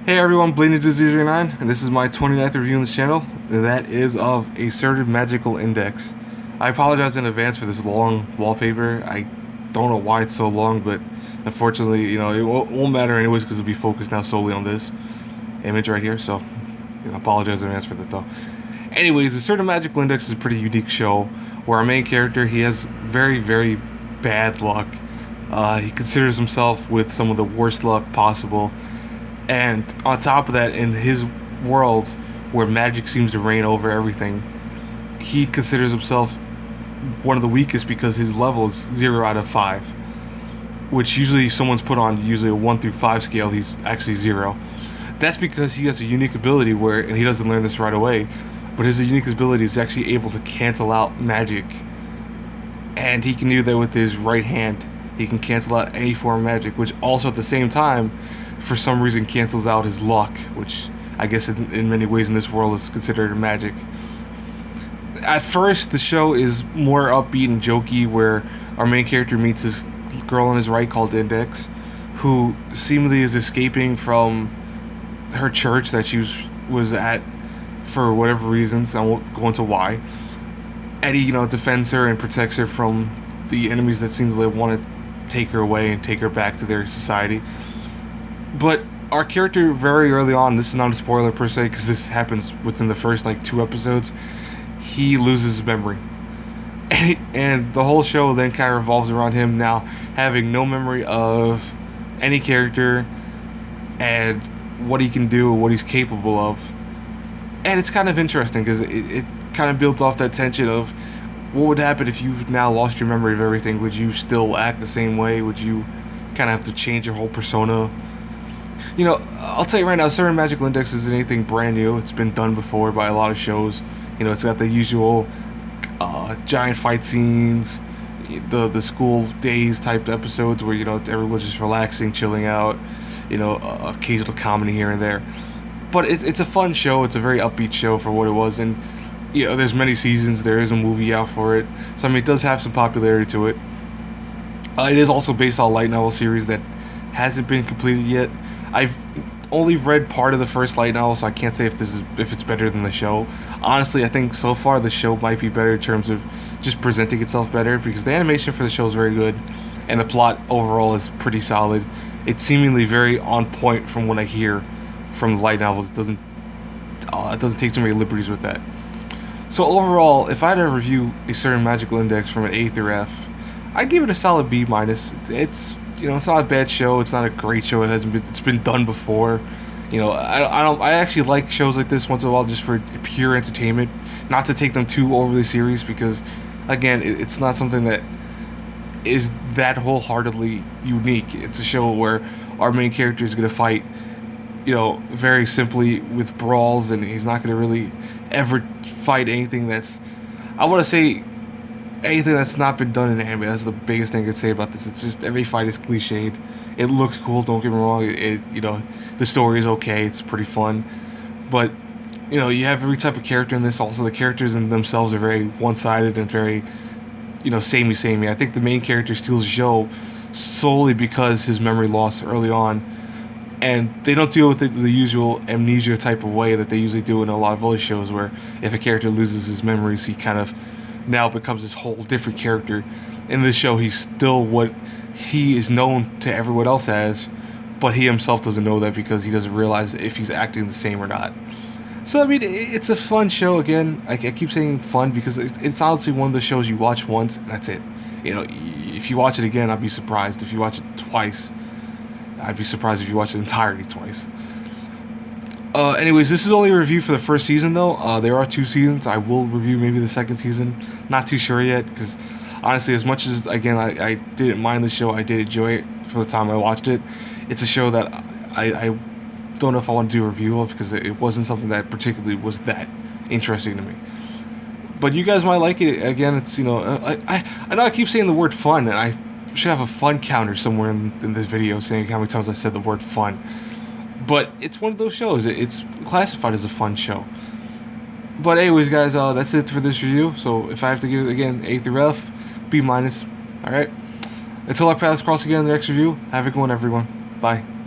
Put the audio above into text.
Hey everyone, Blading009, and this is my 29th review on this channel. That is of Assertive Magical Index. I apologize in advance for this long wallpaper. I don't know why it's so long, but unfortunately, it won't matter anyways because it'll be focused now solely on this image right here, so I apologize in advance for that though. Anyways, Assertive Magical Index is a pretty unique show where our main character, he has very, very bad luck. He considers himself with some of the worst luck possible. And on top of that, in his world where magic seems to reign over everything, he considers himself one of the weakest because his level is 0 out of 5. Which usually someone's put on usually a 1 through 5 scale, he's actually 0. That's because he has a unique ability where, and he doesn't learn this right away, but his unique ability is actually able to cancel out magic. And he can do that with his right hand. He can cancel out any form of magic, which also at the same time, for some reason, cancels out his luck, which I guess in many ways in this world is considered magic. At first, the show is more upbeat and jokey, where our main character meets this girl on his right called Index, who seemingly is escaping from her church that she was at for whatever reasons. I won't go into why. Eddie, defends her and protects her from the enemies that seem to want to take her away and take her back to their society. But our character, very early on, this is not a spoiler per se because this happens within the first 2 episodes, he loses his memory. And the whole show then kind of revolves around him now having no memory of any character and what he can do, what he's capable of. And it's kind of interesting because it kind of builds off that tension of what would happen if you now lost your memory of everything. Would you still act the same way? Would you kind of have to change your whole persona? I'll tell you right now, Certain Magical Index isn't anything brand new. It's been done before by a lot of shows. It's got the usual giant fight scenes, the school days type episodes where, everyone's just relaxing, chilling out, occasional comedy here and there. But it's a fun show. It's a very upbeat show for what it was. And, there's many seasons. There is a movie out for it. So, it does have some popularity to it. It is also based on a light novel series that hasn't been completed yet. I've only read part of the first light novel, so I can't say if it's better than the show. Honestly, I think so far the show might be better in terms of just presenting itself better, because the animation for the show is very good, and the plot overall is pretty solid. It's seemingly very on point from what I hear from the light novels. It doesn't take too many liberties with that. So overall, if I had to review a certain magical index from an A through F, I'd give it a solid B minus. It's not a bad show. It's not a great show. It's been done before. I actually like shows like this once in a while just for pure entertainment, not to take them too overly serious, because again, it's not something that is that wholeheartedly unique. It's a show where our main character is going to fight, very simply with brawls, and he's not going to really ever fight anything that's, I want to say, anything that's not been done in anime. That's the biggest thing I could say about this. It's just every fight is cliched. It looks cool, don't get me wrong. The story is okay. It's pretty fun, but you have every type of character in this. Also, the characters in themselves are very one-sided and very, samey. I think the main character steals Joe solely because his memory loss early on, and they don't deal with the usual amnesia type of way that they usually do in a lot of other shows, where if a character loses his memories, he kind of now becomes this whole different character. In this show, he's still what he is known to everyone else as, but he himself doesn't know that because he doesn't realize if he's acting the same or not. So it's a fun show. Again, I keep saying fun because it's honestly one of the shows you watch once and that's it. If you watch it again, I'd be surprised. If you watch it twice, I'd be surprised if you watch it entirely twice. Anyways, this is only a review for the first season, though. There are 2 seasons. I will review maybe the second season. Not too sure yet, because honestly, as much as, again, I didn't mind the show, I did enjoy it for the time I watched it. It's a show that I don't know if I want to do a review of, because it wasn't something that particularly was that interesting to me. But you guys might like it. Again, it's, I know I keep saying the word fun, and I should have a fun counter somewhere in this video saying how many times I said the word fun. But it's one of those shows. It's classified as a fun show. But anyways, guys, that's it for this review. So if I have to give it, again, A through F, B minus. Alright? Until our paths cross again in the next review, have a good one, everyone. Bye.